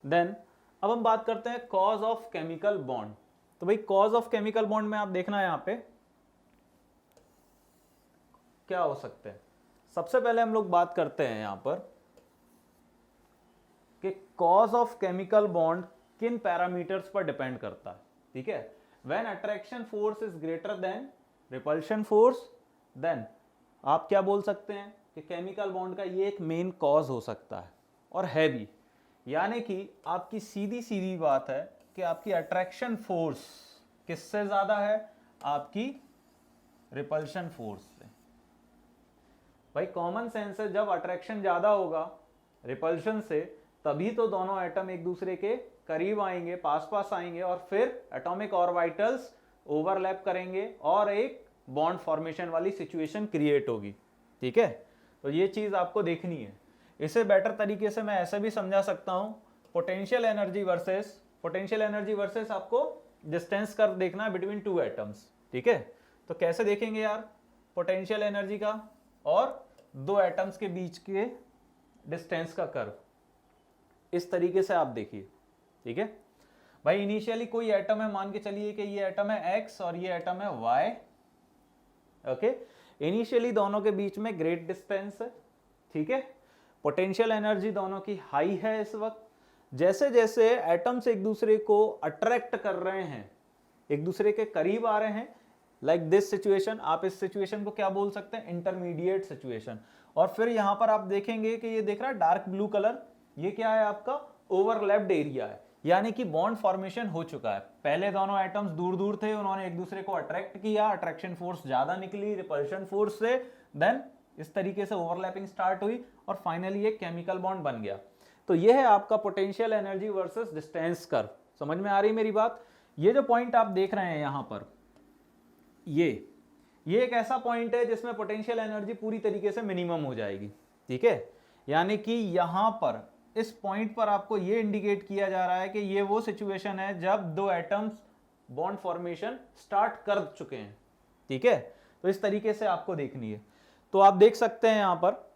Then अब हम बात करते हैं कॉज ऑफ केमिकल बॉन्ड। तो भाई कॉज ऑफ केमिकल बॉन्ड में आप देखना है यहां पे क्या हो सकते हैं। सबसे पहले हम लोग बात करते हैं यहां पर कि कॉज ऑफ केमिकल बॉन्ड किन पैरामीटर्स पर डिपेंड करता है। ठीक है, when attraction force is greater than repulsion force, then आप क्या बोल सकते हैं कि केमिकल बॉन्ड का ये एक मेन कॉज हो सकता है और है भी। यानी कि आपकी सीधी सीधी बात है कि आपकी अट्रैक्शन फोर्स किससे ज्यादा है, आपकी रिपल्शन फोर्स से। भाई कॉमन सेंस है, जब अट्रैक्शन ज्यादा होगा रिपल्शन से तभी तो दोनों एटम एक दूसरे के करीब आएंगे, पास पास आएंगे और फिर एटॉमिक ऑर्बिटल्स ओवरलैप करेंगे और एक बॉन्ड फॉर्मेशन वाली सिचुएशन क्रिएट होगी। ठीक है, तो ये चीज आपको देखनी है। इसे बेटर तरीके से मैं ऐसे भी समझा सकता हूं, पोटेंशियल एनर्जी वर्सेस आपको डिस्टेंस कर्व देखना है बिटवीन टू एटम्स। ठीक है, तो कैसे देखेंगे यार पोटेंशियल एनर्जी का और दो एटम्स के बीच के डिस्टेंस का कर्व, इस तरीके से आप देखिए। ठीक है भाई, इनिशियली कोई एटम है, मान के चलिए कि ये एटम है x और ये एटम है y। ओके, इनिशियली दोनों के बीच में ग्रेट डिस्टेंस है। ठीक है, पोटेंशियल एनर्जी दोनों की हाई है इस वक्त। जैसे जैसे एटम्स एक दूसरे को अट्रैक्ट कर रहे हैं, एक दूसरे के करीब आ रहे हैं, लाइक दिस सिचुएशन, आप इस सिचुएशन को क्या बोल सकते हैं, इंटरमीडिएट सिचुएशन। और फिर यहां पर आप देखेंगे कि ये देख रहा है डार्क ब्लू कलर, ये क्या है आपका ओवरलैप्ड एरिया है, यानी कि बॉन्ड फॉर्मेशन हो चुका है। पहले दोनों एटम्स दूर दूर थे, उन्होंने एक दूसरे को अट्रैक्ट किया, अट्रैक्शन फोर्स ज्यादा निकली रिपल्शन फोर्स से, देन इस तरीके से ओवरलैपिंग स्टार्ट हुई और फाइनली एक केमिकल बॉन्ड बन गया। तो यह है आपका potential energy versus distance curve. समझ में आ रही मेरी बात? ये जो पॉइंट आप देख रहे हैं यहां पर, ये एक ऐसा पॉइंट है जिसमें पोटेंशियल एनर्जी पूरी तरीके से मिनिमम हो जाएगी। ठीक है, यानी कि यहां पर इस पॉइंट पर आपको ये इंडिकेट किया जा रहा है कि ये वो सिचुएशन है जब दो एटम्स बॉन्ड फॉर्मेशन स्टार्ट कर चुके हैं। ठीक है, तो इस तरीके से आपको देखनी है। तो आप देख सकते हैं यहां पर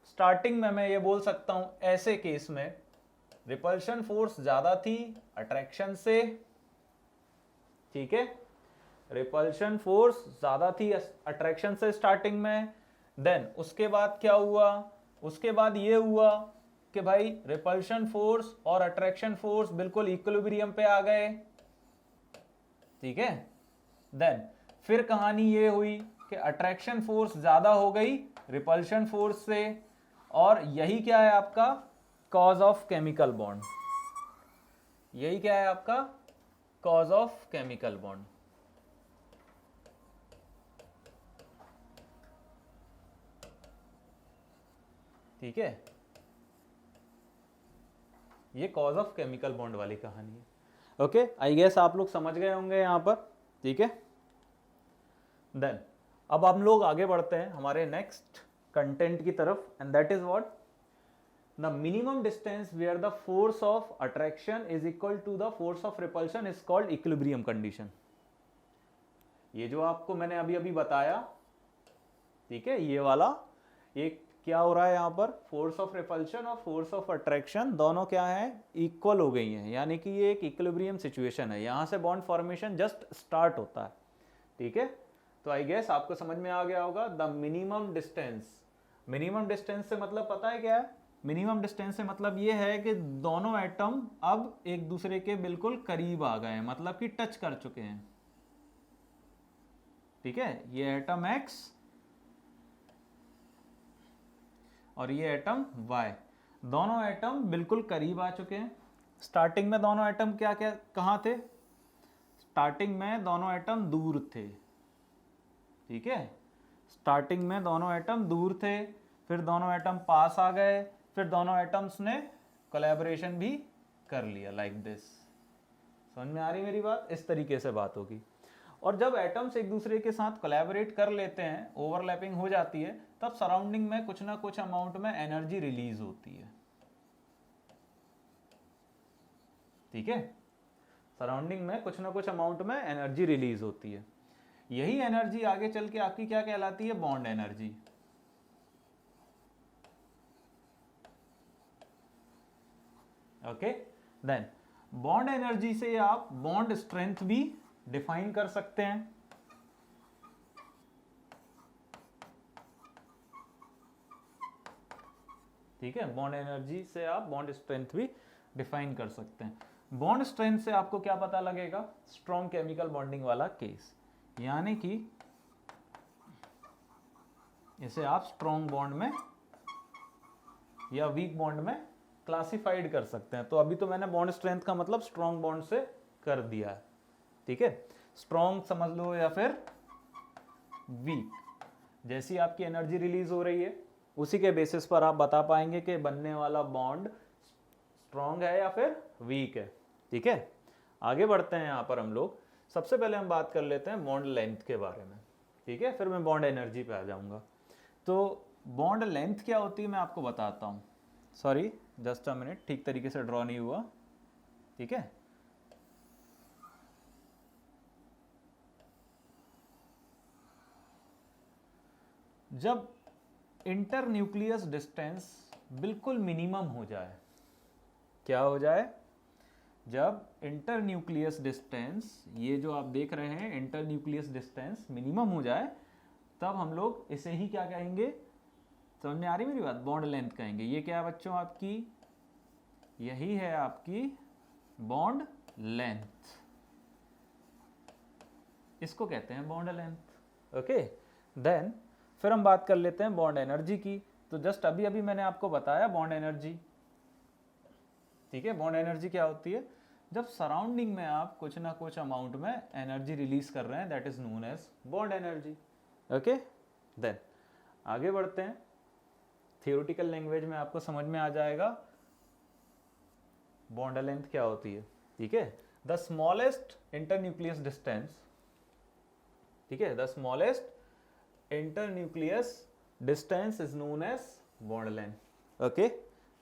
स्टार्टिंग में मैं ये बोल सकता हूं, ऐसे केस में रिपल्शन फोर्स ज्यादा थी अट्रैक्शन से। ठीक है, रिपल्शन फोर्स ज्यादा थी अट्रैक्शन से स्टार्टिंग में। देन उसके बाद क्या हुआ, उसके बाद ये हुआ कि भाई रिपल्शन फोर्स और अट्रैक्शन फोर्स बिल्कुल इक्विलिब्रियम पे आ गए। ठीक है, देन फिर कहानी ये हुई कि अट्रैक्शन फोर्स ज्यादा हो गई रिपल्शन फोर्स से, और यही क्या है आपका कॉज ऑफ केमिकल बॉन्ड। यही क्या है आपका कॉज ऑफ केमिकल बॉन्ड। ठीक है, ये कॉज ऑफ केमिकल बॉन्ड वाली कहानी है। ओके, आई गेस आप लोग समझ गए होंगे यहां पर। ठीक है, देन अब हम लोग आगे बढ़ते हैं हमारे नेक्स्ट कंटेंट की तरफ, and that is what, the minimum distance where the force of attraction is equal to the force of repulsion is called equilibrium condition. ये जो आपको मैंने अभी अभी बताया, ठीक है, ये वाला एक क्या हो रहा है यहां पर, फोर्स ऑफ रिपल्शन और फोर्स ऑफ अट्रैक्शन दोनों क्या है, इक्वल हो गई हैं, यानी कि ये एक इक्विलिब्रियम सिचुएशन है। यहां से बॉन्ड फॉर्मेशन जस्ट स्टार्ट होता है। ठीक है, तो आई गेस आपको समझ में आ गया होगा the minimum distance. Minimum distance से मतलब पता है क्या है, मिनिमम डिस्टेंस से मतलब ये है कि दोनों एटम अब एक दूसरे के बिल्कुल करीब आ गए हैं, मतलब कि टच कर चुके हैं। ठीक है, ये एटम X और ये एटम Y, दोनों एटम बिल्कुल करीब आ चुके हैं। स्टार्टिंग में दोनों एटम क्या क्या कहां थे, स्टार्टिंग में दोनों एटम दूर थे। ठीक है, स्टार्टिंग में दोनों एटम दूर थे, फिर दोनों एटम पास आ गए, फिर दोनों एटम्स ने कोलैबोरेशन भी कर लिया, लाइक दिस। समझ में आ रही मेरी बात? इस तरीके से बात होगी। और जब एटम्स एक दूसरे के साथ कोलैबोरेट कर लेते हैं, ओवरलैपिंग हो जाती है, तब सराउंडिंग में कुछ ना कुछ अमाउंट में एनर्जी रिलीज होती है। ठीक है, सराउंडिंग में कुछ ना कुछ अमाउंट में एनर्जी रिलीज होती है। यही एनर्जी आगे चल के आपकी क्या कहलाती है, bond energy. Okay, then bond energy से आप बॉन्ड स्ट्रेंथ भी डिफाइन कर सकते हैं। ठीक है, बॉन्ड एनर्जी से आप बॉन्ड स्ट्रेंथ भी डिफाइन कर सकते हैं। बॉन्ड स्ट्रेंथ से आपको क्या पता लगेगा? स्ट्रॉन्ग केमिकल बॉन्डिंग वाला केस, यानी कि इसे आप स्ट्रॉन्ग बॉन्ड में या वीक बॉन्ड में क्लासिफाइड कर सकते हैं। तो अभी तो मैंने बॉन्ड स्ट्रेंथ का मतलब स्ट्रॉन्ग बॉन्ड से कर दिया है। ठीक है, स्ट्रॉन्ग समझ लो या फिर वीक, जैसी आपकी एनर्जी रिलीज हो रही है उसी के बेसिस पर आप बता पाएंगे कि बनने वाला बॉन्ड स्ट्रॉन्ग है या फिर वीक है। ठीक है, आगे बढ़ते हैं। यहाँ पर हम लोग सबसे पहले हम बात कर लेते हैं बॉन्ड लेंथ के बारे में। ठीक है, फिर मैं बॉन्ड एनर्जी पे आ जाऊंगा। तो बॉन्ड लेंथ क्या होती है मैं आपको बताता हूँ। सॉरी, जस्ट अ मिनट, ठीक तरीके से ड्रॉ नहीं हुआ। ठीक है, जब इंटर न्यूक्लियस डिस्टेंस बिल्कुल मिनिमम हो जाए, क्या हो जाए? जब इंटर न्यूक्लियस डिस्टेंस, ये जो आप देख रहे हैं इंटर न्यूक्लियस डिस्टेंस मिनिमम हो जाए, तब हम लोग इसे ही क्या कहेंगे? समझ में आ रही मेरी बात? बॉन्ड लेंथ कहेंगे। ये क्या है बच्चों आपकी? यही है आपकी बॉन्ड लेंथ, इसको कहते हैं बॉन्ड लेंथ। ओके, देन फिर हम बात कर लेते हैं बॉन्ड एनर्जी की। तो जस्ट अभी अभी मैंने आपको बताया बॉन्ड एनर्जी। ठीक है, बॉन्ड एनर्जी क्या होती है? जब सराउंडिंग में आप कुछ ना कुछ अमाउंट में एनर्जी रिलीज कर रहे हैं, that is known as bond energy. Okay, then आगे बढ़ते हैं। थियोरेटिकल लैंग्वेज में आपको समझ में आ जाएगा बॉन्ड लेंथ क्या होती है। ठीक है, द स्मॉलेस्ट इंटरन्यूक्लियस डिस्टेंस, ठीक है, the smallest internuclear distance is known as bond length. Okay,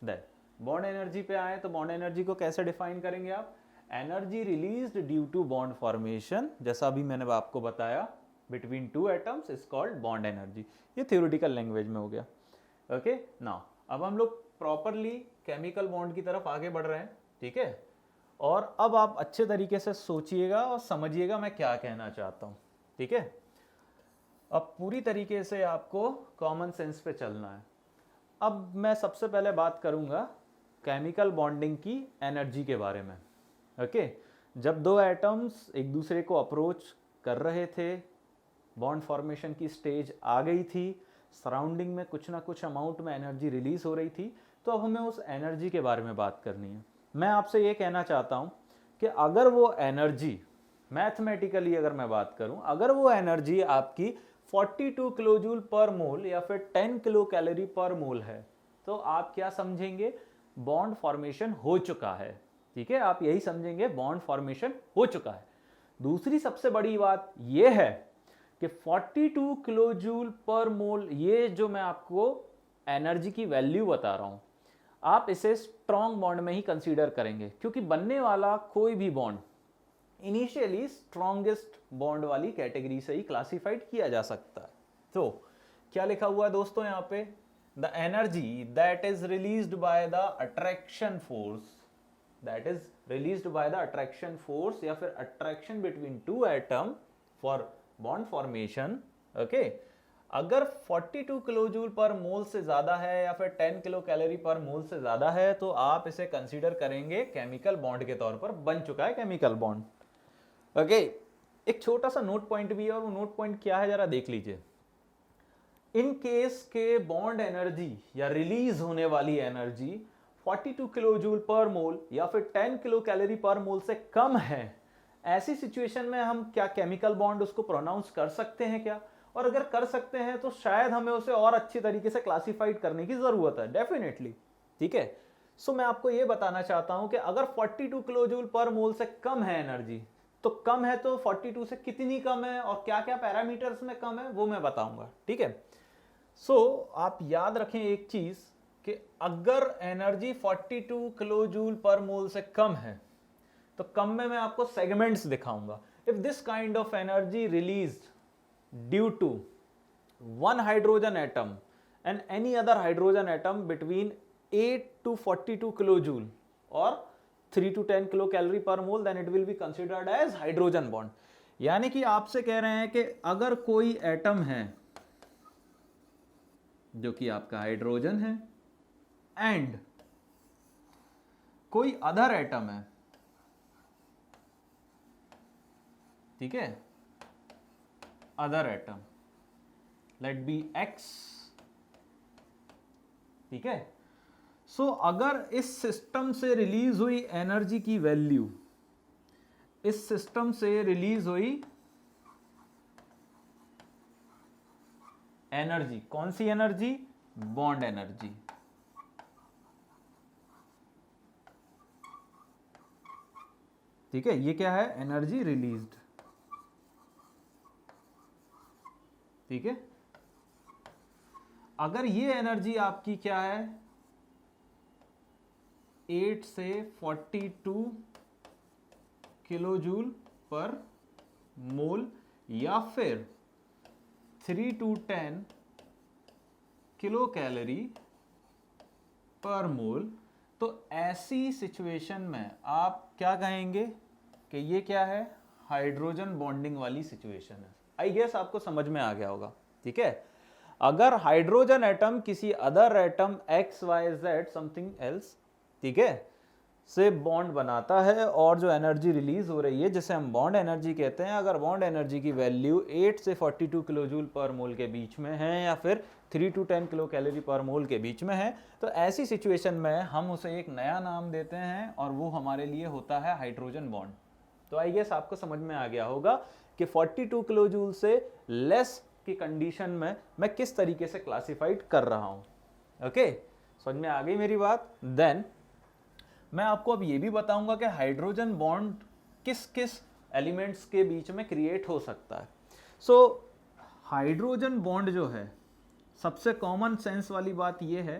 then bond energy पे आए तो बॉन्ड एनर्जी को कैसे डिफाइन करेंगे आप? Energy released due to bond formation, जैसा अभी मैंने आपको बताया, between two atoms is called bond energy. ये थियोरेटिकल लैंग्वेज में हो गया। ओके, नाउ अब हम लोग प्रॉपरली केमिकल बॉन्ड की तरफ आगे बढ़ रहे हैं। ठीक है, और अब आप अच्छे तरीके से सोचिएगा और समझिएगा मैं क्या कहना चाहता हूँ। ठीक है, अब पूरी तरीके से आपको कॉमन सेंस पे चलना है। अब मैं सबसे पहले बात करूंगा केमिकल बॉन्डिंग की एनर्जी के बारे में। ओके, जब दो एटम्स एक दूसरे को अप्रोच कर रहे थे, बॉन्ड फॉर्मेशन की स्टेज आ गई थी, सराउंडिंग में कुछ ना कुछ अमाउंट में एनर्जी रिलीज हो रही थी, तो अब हमें उस एनर्जी के बारे में बात करनी है। मैं आपसे ये कहना चाहता हूँ कि अगर वो एनर्जी, मैथमेटिकली अगर मैं बात करूँ, अगर वो एनर्जी आपकी 42 किलो जूल पर मोल या फिर 10 किलो कैलोरी पर मोल है, तो आप क्या समझेंगे? बॉन्ड फॉर्मेशन हो चुका है। ठीक है, आप यही समझेंगे बॉन्ड फॉर्मेशन हो चुका है। दूसरी सबसे बड़ी बात यह है कि 42 किलो जूल पर मोल, ये जो मैं आपको एनर्जी की वैल्यू बता रहा हूं, आप इसे स्ट्रॉन्ग बॉन्ड में ही कंसीडर करेंगे, क्योंकि बनने वाला कोई भी बॉन्ड इनिशियली स्ट्रॉन्गेस्ट बॉन्ड वाली कैटेगरी से ही क्लासिफाइड किया जा सकता है। तो क्या लिखा हुआ है दोस्तों यहाँ पे? The energy that is released by the attraction force, that is released by the attraction force या फिर attraction between two atom for bond formation. Okay, अगर 42 किलो जूल पर मोल से ज्यादा है या फिर 10 किलो कैलोरी पर मोल से ज्यादा है, तो आप इसे कंसीडर करेंगे केमिकल बॉन्ड के तौर पर बन चुका है केमिकल बॉन्ड। ओके, एक छोटा सा नोट पॉइंट भी है, और वो नोट पॉइंट क्या है जरा देख लीजिए। इन केस के बॉन्ड एनर्जी या रिलीज होने वाली एनर्जी 42 किलो जूल पर मोल या फिर 10 किलो कैलोरी पर मोल से कम है, ऐसी सिचुएशन में हम क्या केमिकल बॉन्ड उसको प्रोनाउंस कर सकते हैं क्या? और अगर कर सकते हैं तो शायद हमें उसे और अच्छी तरीके से क्लासिफाइड करने की जरूरत है, डेफिनेटली। ठीक है, सो मैं आपको यह बताना चाहता हूं कि अगर 42 किलो जूल पर मोल से कम है एनर्जी, तो कम है तो 42 से कितनी कम है और क्या क्या पैरामीटर्स में कम है वो मैं बताऊंगा। ठीक है, सो आप याद रखें एक चीज कि अगर एनर्जी 42 किलो जूल पर मोल से कम है, तो कम में मैं आपको सेगमेंट्स दिखाऊंगा। If this kind of energy released due to one hydrogen atom and any other hydrogen atom between 8 to 42 kilo joule, और 3 to 10 kilo calorie per mole, then it will be considered as hydrogen bond. यानी कि आपसे कह रहे हैं कि अगर कोई एटम है जो कि आपका हाइड्रोजन है एंड कोई अदर एटम है, ठीक है, other atom let be X, ठीक है। सो अगर इस सिस्टम से रिलीज हुई एनर्जी की वैल्यू, इस सिस्टम से रिलीज हुई एनर्जी, कौन सी एनर्जी? बॉन्ड एनर्जी, ठीक है, ये क्या है? एनर्जी रिलीज्ड, ठीक है। अगर ये एनर्जी आपकी क्या है? 8 से 42 किलो जूल पर मोल या फिर 3 to 10 किलो कैलोरी पर मोल, तो ऐसी सिचुएशन में आप क्या कहेंगे कि ये क्या है? हाइड्रोजन बॉन्डिंग वाली सिचुएशन है। आई गेस आपको समझ में आ गया होगा, ठीक है। अगर हाइड्रोजन एटम किसी other atom X Y Z something else, ठीक है, से बॉन्ड बनाता है और जो एनर्जी रिलीज हो रही है जिसे हम बॉन्ड एनर्जी कहते हैं, अगर बॉन्ड एनर्जी की वैल्यू 8 से 42 किलो जूल पर मोल के बीच में है या फिर 3 to 10 किलो कैलोरी पर मोल के बीच में है, तो ऐसी सिचुएशन में हम उसे एक नया नाम देते हैं और वो हमारे लिए होता है हाइड्रोजन बॉन्ड। तो आई गेस आपको समझ में आ गया होगा कि 42 किलो जूल से लेस की कंडीशन में मैं किस तरीके से क्लासिफाइड कर रहा हूं। ओके, समझ में आ गई मेरी बात। देन मैं आपको अब ये भी बताऊंगा कि हाइड्रोजन बॉन्ड किस किस एलिमेंट्स के बीच में क्रिएट हो सकता है। सो हाइड्रोजन बॉन्ड जो है, सबसे कॉमन सेंस वाली बात ये है,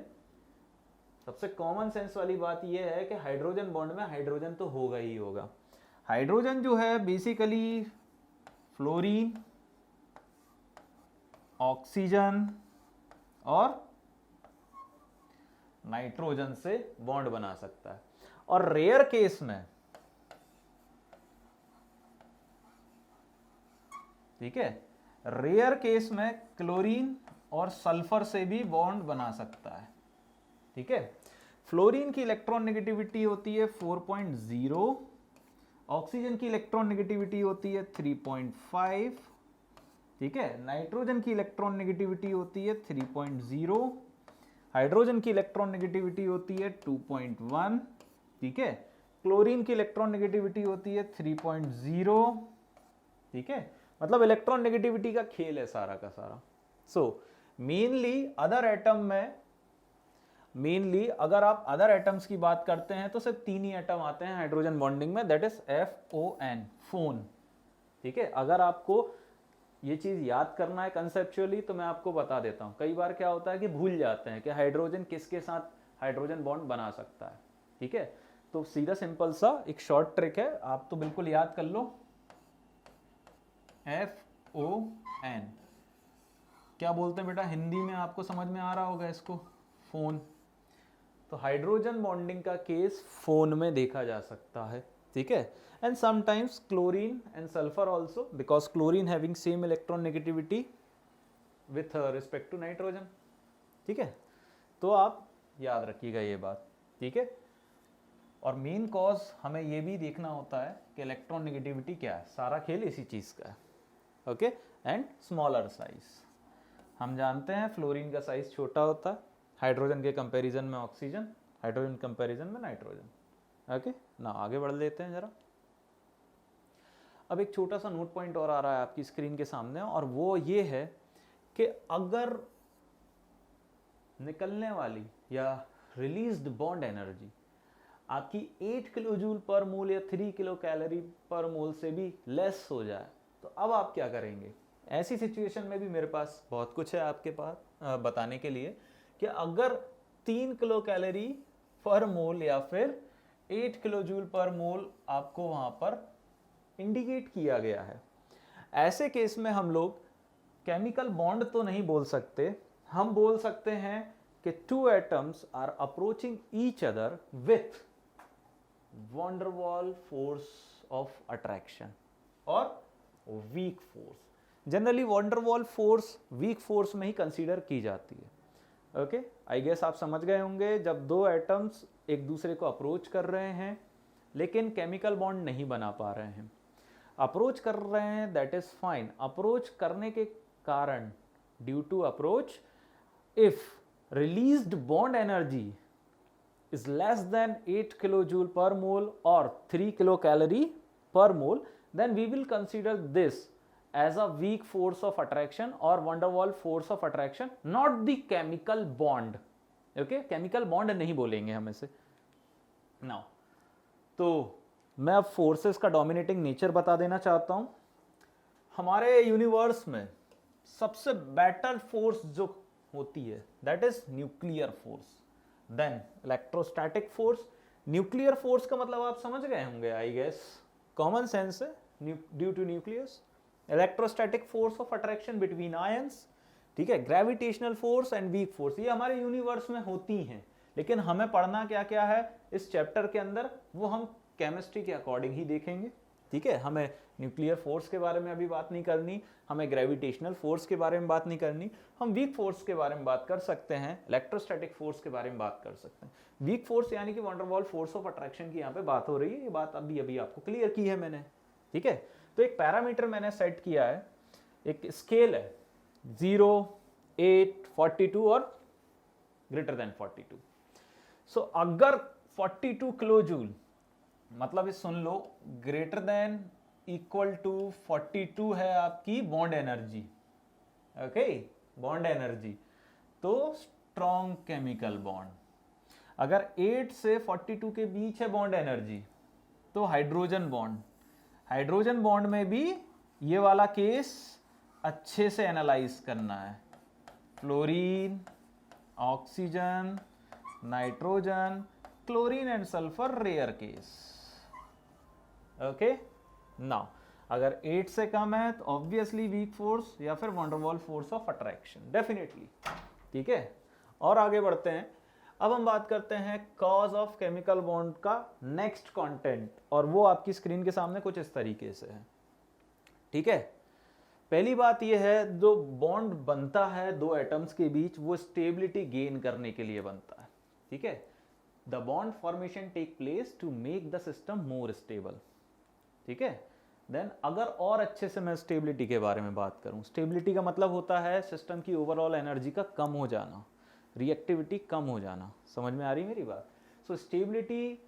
सबसे कॉमन सेंस वाली बात ये है कि हाइड्रोजन बॉन्ड में हाइड्रोजन तो होगा ही होगा। हाइड्रोजन जो है बेसिकली फ्लोरीन, ऑक्सीजन और नाइट्रोजन से बॉन्ड बना सकता है। और रेयर केस में, ठीक है, रेयर केस में क्लोरीन और सल्फर से भी बॉन्ड बना सकता है, ठीक है। फ्लोरीन की इलेक्ट्रॉन नेगेटिविटी होती है 4.0, ऑक्सीजन की इलेक्ट्रॉन नेगेटिविटी होती है 3.5, ठीक है। नाइट्रोजन की इलेक्ट्रॉन नेगेटिविटी होती है 3.0, हाइड्रोजन की इलेक्ट्रॉन नेगेटिविटी होती है 2.1, ठीक है। क्लोरीन की इलेक्ट्रॉन नेगेटिविटी होती है 3.0, ठीक है। मतलब इलेक्ट्रॉन नेगेटिविटी का खेल है सारा का सारा। सो मेनली अदर एटम में, मेनली अगर आप अदर एटम्स की बात करते हैं तो सिर्फ 3 ही एटम आते हैं हाइड्रोजन बॉन्डिंग में, दैट इज FON, फोन, ठीक है। अगर आपको ये चीज याद करना है कंसेप्चुअली तो मैं आपको बता देता हूं। कई बार क्या होता है कि भूल जाते हैं कि हाइड्रोजन किसके साथ हाइड्रोजन बॉन्ड बना सकता है, ठीक है। तो सीधा सिंपल सा एक शॉर्ट ट्रिक है, आप तो बिल्कुल याद कर लो, FON क्या बोलते हैं बेटा हिंदी में? आपको समझ में आ रहा होगा इसको, फोन। तो हाइड्रोजन बॉन्डिंग का केस फोन में देखा जा सकता है, ठीक है। And sometimes chlorine and sulphur also, because chlorine having same electron negativity with respect to nitrogen, ठीक है। तो आप याद रखिएगा ये बात, ठीक है। और मेन कॉज हमें ये भी देखना होता है कि इलेक्ट्रॉन नेगेटिविटी क्या है, सारा खेल इसी चीज का है, ओके। एंड स्मॉलर साइज, हम जानते हैं फ्लोरीन का साइज छोटा होता है हाइड्रोजन के कंपैरिजन में, ऑक्सीजन, हाइड्रोजन कंपैरिजन में नाइट्रोजन, ओके ना। आगे बढ़ लेते हैं जरा। अब एक छोटा सा नोट पॉइंट और आ रहा है आपकी स्क्रीन के सामने, और वो ये है कि अगर निकलने वाली या रिलीज्ड बॉन्ड एनर्जी आपकी 8 किलो जूल पर मोल या 3 किलो कैलोरी पर मोल से भी लेस हो जाए, तो अब आप क्या करेंगे? ऐसी सिचुएशन में भी मेरे पास बहुत कुछ है आपके पास बताने के लिए कि अगर 3 किलो कैलोरी पर मोल या फिर 8 किलो जूल पर मोल आपको वहां पर इंडिकेट किया गया है, ऐसे केस में हम लोग केमिकल बॉन्ड तो नहीं बोल सकते, हम बोल सकते हैं कि 2 atoms are approaching each other with van der Waals force of attraction और weak force. Generally van der Waals force weak force में ही कंसीडर की जाती है। ओके, आई गेस आप समझ गए होंगे, जब दो एटम्स एक दूसरे को अप्रोच कर रहे हैं लेकिन केमिकल बॉन्ड नहीं बना पा रहे हैं, अप्रोच कर रहे हैं, दैट इज फाइन। अप्रोच करने के कारण, due to approach, if released bond energy is less than 8 kilojoule per mole or 3 kilocalorie per mole, then we will consider this as a weak force of attraction or van der Waals force of attraction, not the chemical bond. Okay, chemical bond नहीं बोलेंगे हम इसे। now तो मैं अब forces का dominating nature बता देना चाहता हूं। हमारे यूनिवर्स में सबसे बेटर फोर्स जो होती है that is nuclear force, then electrostatic force. Nuclear force का मतलब आप समझ गए होंगे, आई गेस कॉमन सेंस है, due to nucleus. Electrostatic force of attraction between ions, ठीक है। Gravitational force and weak force, ये हमारे यूनिवर्स में होती हैं, लेकिन हमें पढ़ना क्या क्या है इस चैप्टर के अंदर वो हम केमिस्ट्री के अकॉर्डिंग ही देखेंगे, ठीक है। हमें न्यूक्लियर फोर्स के बारे में अभी बात नहीं करनी, हमें ग्रेविटेशनल फोर्स के बारे में बात नहीं करनी, हम वीक फोर्स के बारे में बात कर सकते हैं, इलेक्ट्रोस्टैटिक फोर्स के बारे में बात कर सकते हैं। वीक फोर्स यानी कि von der Waals force of attraction की यहाँ पे बात हो रही है, ये बात अभी अभी आपको क्लियर की है मैंने, ठीक है। तो एक पैरामीटर मैंने सेट किया है, एक स्केल है 0, 8, 42 और ग्रेटर देन 42। सो अगर 42 किलो जूल, मतलब ये सुन लो, ग्रेटर देन इक्वल टू 42 है आपकी bond energy, okay, bond energy, तो स्ट्रॉन्ग केमिकल बॉन्ड। अगर 8 से 42 के बीच है बॉन्ड एनर्जी तो हाइड्रोजन बॉन्ड। हाइड्रोजन बॉन्ड में भी ये वाला केस अच्छे से एनालाइज करना है, fluorine, oxygen, nitrogen, chlorine and sulphur rare case, okay. Now अगर 8 से कम है तो ऑब्वियसली वीक फोर्स या फिर van der Waals force of attraction, definitely, ठीक है। और आगे बढ़ते हैं, अब हम बात करते हैं कॉज ऑफ केमिकल बॉन्ड का नेक्स्ट कंटेंट, और वो आपकी स्क्रीन के सामने कुछ इस तरीके से है, ठीक है। पहली बात यह है, जो बॉन्ड बनता है दो एटम्स के बीच वो स्टेबिलिटी गेन करने के लिए बनता है, ठीक है। The bond formation take place to make the system more stable, ठीक है। देन अगर और अच्छे से मैं स्टेबिलिटी के बारे में बात करूं, स्टेबिलिटी का मतलब होता है सिस्टम की ओवरऑल एनर्जी का कम हो जाना, रिएक्टिविटी कम हो जाना, समझ में आ रही मेरी बात। So stability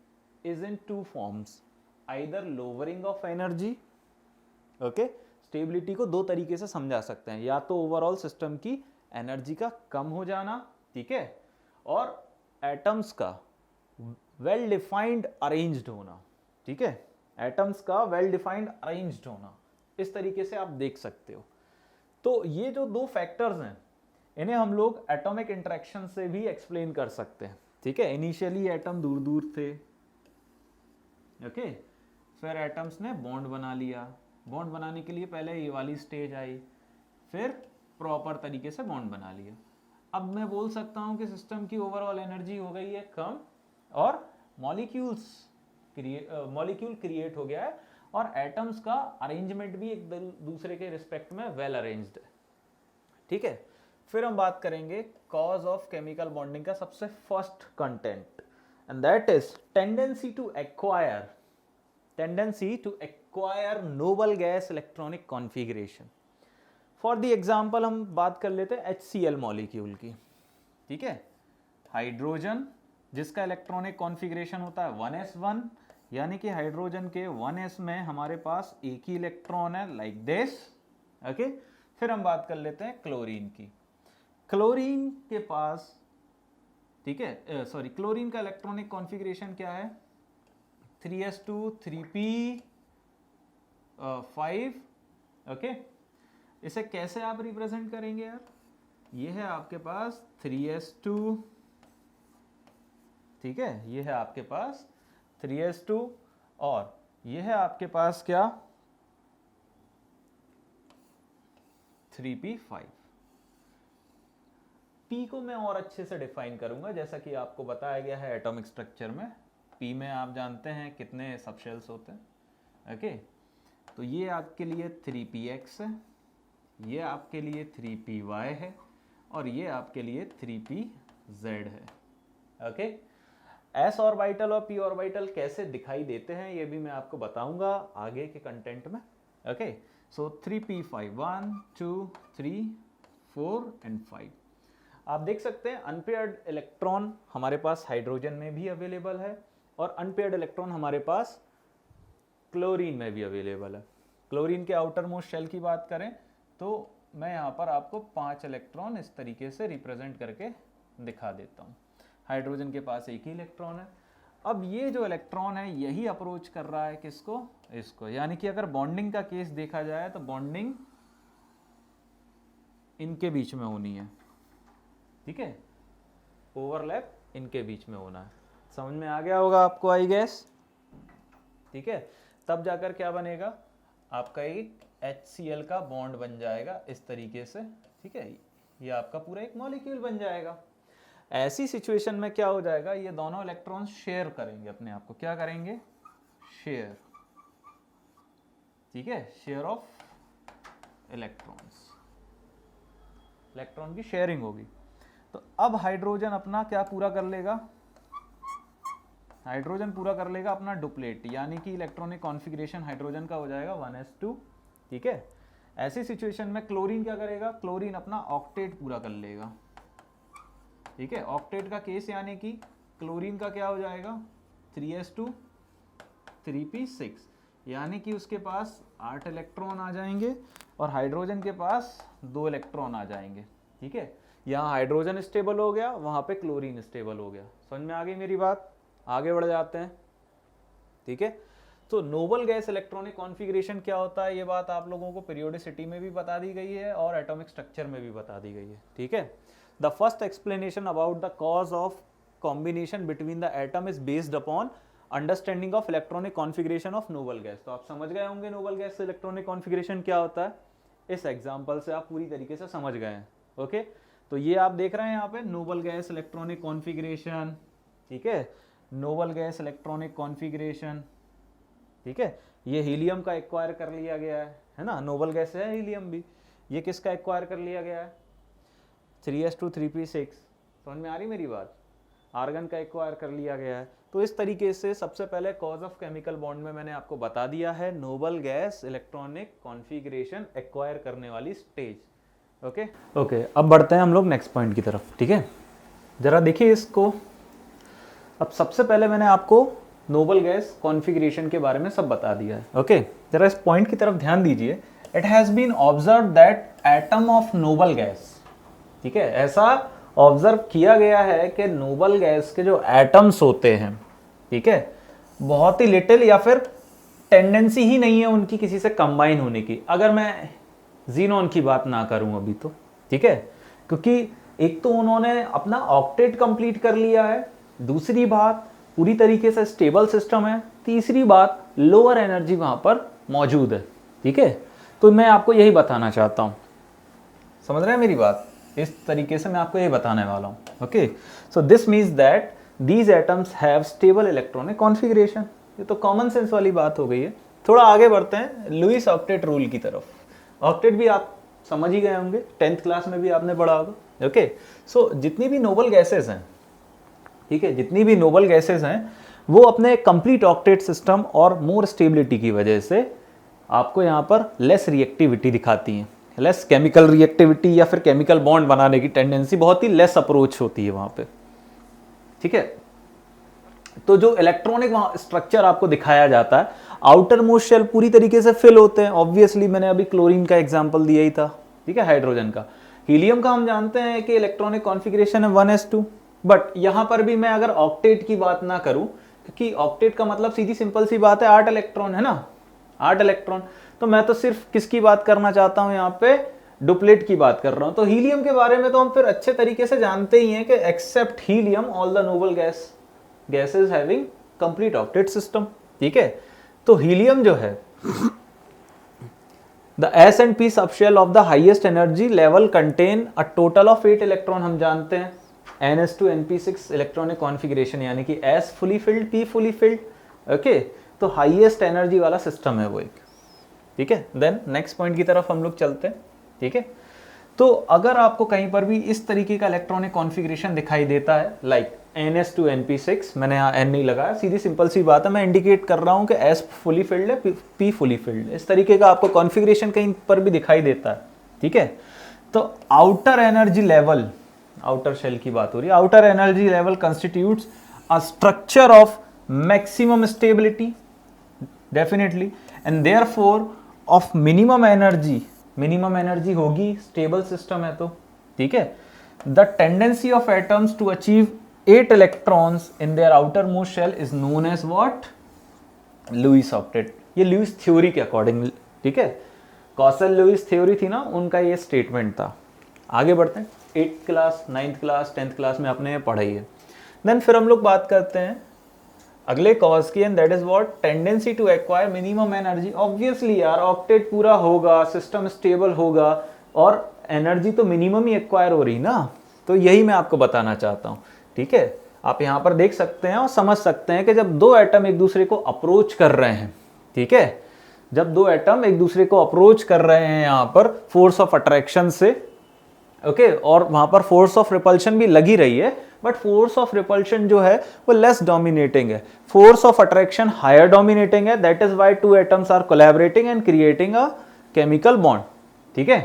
is in two forms, either lowering of energy, okay. Stability को दो तरीके से समझा सकते हैं, या तो ओवरऑल सिस्टम की एनर्जी का कम हो जाना, ठीक है, और एटम्स का वेल डिफाइंड अरेंज्ड होना, ठीक है, एटम्स का वेल डिफाइंड अरेंज्ड होना, इस तरीके से आप देख सकते हो। तो ये जो दो फैक्टर्स हैं इन्हें हम लोग एटॉमिक इंटरेक्शन से भी एक्सप्लेन कर सकते हैं, ठीक है। इनिशियली एटम दूर दूर थे, ओके, फिर एटम्स ने बॉन्ड बना लिया, बॉन्ड बनाने के लिए पहले ये वाली स्टेज आई, फिर प्रॉपर तरीके से बॉन्ड बना लिया। अब मैं बोल सकता हूं कि सिस्टम की ओवरऑल एनर्जी हो गई है कम और मॉलिक्यूल क्रिएट हो गया है, और एटम्स का अरेंजमेंट भी एक दूसरे के रिस्पेक्ट में वेल अरेंज्ड है, ठीक है। फिर हम बात करेंगे कॉज ऑफ केमिकल बॉन्डिंग का सबसे first content, and that is tendency to acquire noble gas electronic configuration. For the example हम बात कर लेते हैं HCl मॉलिक्यूल की, ठीक है। हाइड्रोजन जिसका इलेक्ट्रॉनिक कॉन्फ़िगरेशन होता है 1s1, यानी कि हाइड्रोजन के 1s में हमारे पास एक ही इलेक्ट्रॉन है, लाइक दिस, ओके। फिर हम बात कर लेते हैं क्लोरीन की। क्लोरीन के पास, ठीक है, सॉरी, क्लोरीन का इलेक्ट्रॉनिक कॉन्फ़िगरेशन क्या है, 3s2 3p5, ओके। इसे कैसे आप रिप्रेजेंट करेंगे यार, ये है आपके पास 3s2, ठीक है, ये है आपके पास 3s2 और ये है आपके पास क्या 3p5। P को मैं और अच्छे से डिफाइन करूंगा, जैसा कि आपको बताया गया है एटॉमिक स्ट्रक्चर में, p में आप जानते हैं कितने सबशेल्स होते हैं। ओके, तो ये आपके लिए 3px है, ये आपके लिए 3py है और ये आपके लिए 3pz है। ओके, s ऑर्बिटल और p ऑर्बिटल कैसे दिखाई देते हैं ये भी मैं आपको बताऊंगा आगे के कंटेंट में। Okay, so 3p5 1 2 3 4 and 5। आप देख सकते हैं अनपेयर्ड इलेक्ट्रॉन हमारे पास हाइड्रोजन में भी अवेलेबल है और अनपेयर्ड इलेक्ट्रॉन हमारे पास क्लोरीन में भी अवेलेबल है। क्लोरीन के आउटर मोस्ट शेल की बात करें तो मैं यहाँ पर आपको 5 इलेक्ट्रॉन इस तरीके से रिप्रेजेंट करके दिखा देता हूँ। हाइड्रोजन के पास एक ही इलेक्ट्रॉन है। अब ये जो इलेक्ट्रॉन है यही अप्रोच कर रहा है किसको, इसको, यानी कि अगर बॉन्डिंग का केस देखा जाए तो बॉन्डिंग इनके बीच में होनी है, ठीक है, ओवरलैप इनके बीच में होना है। समझ में आ गया होगा आपको आई गेस, ठीक है। तब जाकर क्या बनेगा, आपका एक HCl का बॉन्ड बन जाएगा इस तरीके से, ठीक है, ये आपका पूरा एक मॉलिक्यूल बन जाएगा। ऐसी सिचुएशन में क्या हो जाएगा, ये दोनों इलेक्ट्रॉन शेयर करेंगे अपने आप को, क्या करेंगे, शेयर, ठीक है, शेयर ऑफ इलेक्ट्रॉन्स, इलेक्ट्रॉन की शेयरिंग होगी। तो अब हाइड्रोजन अपना क्या पूरा कर लेगा, हाइड्रोजन पूरा कर लेगा अपना डुप्लेट, यानी कि इलेक्ट्रॉनिक कॉन्फ़िगरेशन हाइड्रोजन का हो जाएगा 1s2, ठीक है। ऐसी सिचुएशन में क्लोरीन क्या करेगा, क्लोरीन अपना ऑक्टेट पूरा कर लेगा, ठीक है। ऑक्टेट का केस यानी कि क्लोरीन का क्या हो जाएगा 3s2 3p6, यानी कि उसके पास 8 इलेक्ट्रॉन आ जाएंगे और हाइड्रोजन के पास 2 इलेक्ट्रॉन आ जाएंगे, ठीक है। यहाँ हाइड्रोजन स्टेबल हो गया, वहाँ पे क्लोरीन स्टेबल हो गया। समझ में आ गई मेरी बात, आगे बढ़ जाते हैं, ठीक है। तो नोबल गैस इलेक्ट्रॉनिक कॉन्फ़िगरेशन क्या होता है, ये बात आप लोगों को पीरियोडिसिटी में भी बता दी गई है और एटॉमिक स्ट्रक्चर में भी बता दी गई है, ठीक है। The first explanation about the cause of combination between the atom is based upon understanding of electronic configuration of noble gas. तो आप समझ गए होंगे नोबल गैस इलेक्ट्रॉनिक कॉन्फ़िगरेशन क्या होता है, इस एग्जाम्पल से आप पूरी तरीके से समझ गए हैं। ओके, तो ये आप देख रहे हैं यहाँ पे नोबल गैस इलेक्ट्रॉनिक कॉन्फ़िगरेशन, ठीक है, नोबल गैस इलेक्ट्रॉनिक कॉन्फ़िगरेशन, ठीक है। ये हीलियम का एक्वायर कर लिया गया है ना, नोबल गैस है हीलियम भी, ये किसका एक्वायर कर लिया गया है 3s2 3p6, समझ में आ रही मेरी बात, आर्गन का एक्वायर कर लिया गया है। तो इस तरीके से सबसे पहले कॉज ऑफ केमिकल बॉन्ड में मैंने आपको बता दिया है Nobel gas electronic configuration acquire करने वाली स्टेज। ओके ओके, अब बढ़ते हैं हम लोग नेक्स्ट पॉइंट की तरफ, ठीक है। जरा देखिए इसको, अब सबसे पहले मैंने आपको नोबल गैस कॉन्फ़िगरेशन के बारे में सब बता दिया है। ओके, जरा इस पॉइंट की तरफ ध्यान दीजिए। It has been observe that atom of noble gas, ठीक है, ऐसा ऑब्जर्व किया गया है कि नोबल गैस के जो एटम्स होते हैं, ठीक है, बहुत ही लिटिल या फिर टेंडेंसी ही नहीं है उनकी किसी से कंबाइन होने की। अगर मैं जीनॉन की बात ना करूं अभी तो, ठीक है, क्योंकि एक तो उन्होंने अपना ऑक्टेट कंप्लीट कर लिया है, दूसरी बात पूरी तरीके से स्टेबल सिस्टम है, तीसरी बात लोअर एनर्जी वहां पर मौजूद है, ठीक है। तो मैं आपको यही बताना चाहता हूं, समझ रहे हैं मेरी बात, इस तरीके से मैं आपको यही बताने वाला हूं। Okay, so this means that these atoms have stable electronic configuration. ये तो कॉमन सेंस वाली बात हो गई है। थोड़ा आगे बढ़ते हैं लुईस ऑक्टेट रूल की तरफ। ऑक्टेट भी आप समझ ही गए होंगे, 10th क्लास में भी आपने पढ़ा होगा। ओके, सो जितनी भी नोबल गैसेस हैं, ठीक है, जितनी भी नोबल गैसेस हैं वो अपने कंप्लीट ऑक्टेट सिस्टम और मोर स्टेबिलिटी की वजह से आपको यहाँ पर लेस रिएक्टिविटी दिखाती हैं, लेस केमिकल रिएक्टिविटी या फिर केमिकल बॉन्ड बनाने की टेंडेंसी बहुत ही लेस अप्रोच होती है वहाँ पे, ठीक है। तो जो इलेक्ट्रॉनिक वहाँ स्ट्रक्चर आपको दिखाया जाता है, आउटर मोस्ट शेल पूरी तरीके से फिल होते हैं। ऑब्वियसली मैंने अभी क्लोरीन का एग्जाम्पल दिया ही था, ठीक है, हाइड्रोजन का। हीलियम का हम जानते हैं कि इलेक्ट्रॉनिक कॉन्फ़िगरेशन है 1s2, बट यहां पर भी मैं अगर ऑक्टेट की बात ना करूं, क्योंकि ऑक्टेट का मतलब सीधी सिंपल सी बात है 8 इलेक्ट्रॉन है ना, 8 इलेक्ट्रॉन, तो मैं तो सिर्फ किसकी बात करना चाहता हूं यहाँ पे, डुप्लेट की बात कर रहा हूं। तो हीलियम के बारे में तो हम फिर अच्छे तरीके से जानते ही हैं कि except helium all the noble gases having complete octet system, ठीक है। तो हीलियम जो है the S and P subshell of the highest energy level contain a total of 8 electron, हम जानते हैं, NS2 NP6 इलेक्ट्रॉनिक कॉन्फ़िगरेशन, यानी कि S fully filled, P fully filled, okay. तो हाईएस्ट एनर्जी वाला सिस्टम है वो एक, ठीक है। देन नेक्स्ट पॉइंट की तरफ हम लोग चलते हैं, ठीक है। तो अगर आपको कहीं पर भी इस तरीके का इलेक्ट्रॉनिक कॉन्फ़िगरेशन दिखाई देता है लाइक NS2 NP6, मैंने यहाँ N नहीं लगाया, सीधी सिंपल सी बात है, मैं इंडिकेट कर रहा हूँ कि S फुली फिल्ड है, P फुली फिल्ड है, इस तरीके का आपको कॉन्फ़िगरेशन कहीं पर भी दिखाई देता है, ठीक है। तो outer energy level, outer shell की बात हो रही है, outer energy level constitutes a structure of maximum stability definitely and therefore of minimum energy, minimum energy होगी, स्टेबल सिस्टम है तो, ठीक है। The tendency of atoms to achieve 8 electrons in their outermost shell is known as what, Lewis octet. ये Lewis theory के according, ठीक है, causal Lewis theory थी ना, उनका ये स्टेटमेंट था। आगे बढ़ते हैं, 8th class, 9th class, 10th class में आपने पढ़ाई है। देन फिर हम लोग बात करते हैं अगले कॉज की, and that is what, tendency to acquire minimum energy. Obviously यार, ऑक्टेट पूरा होगा, सिस्टम स्टेबल होगा और एनर्जी तो मिनिमम ही एक्वायर हो रही ना, तो यही मैं आपको बताना चाहता हूँ, ठीक है। आप यहाँ पर देख सकते हैं और समझ सकते हैं कि जब दो एटम एक दूसरे को अप्रोच कर रहे हैं, ठीक है, जब दो एटम एक दूसरे को अप्रोच कर रहे हैं यहाँ पर फोर्स ऑफ अट्रैक्शन से, ओके, और वहां पर फोर्स ऑफ रिपल्शन भी लगी रही है, बट फोर्स ऑफ रिपल्शन जो है वो लेस डोमिनेटिंग है, force of attraction higher dominating है, that is why two atoms are collaborating and creating a chemical bond, ठीक है।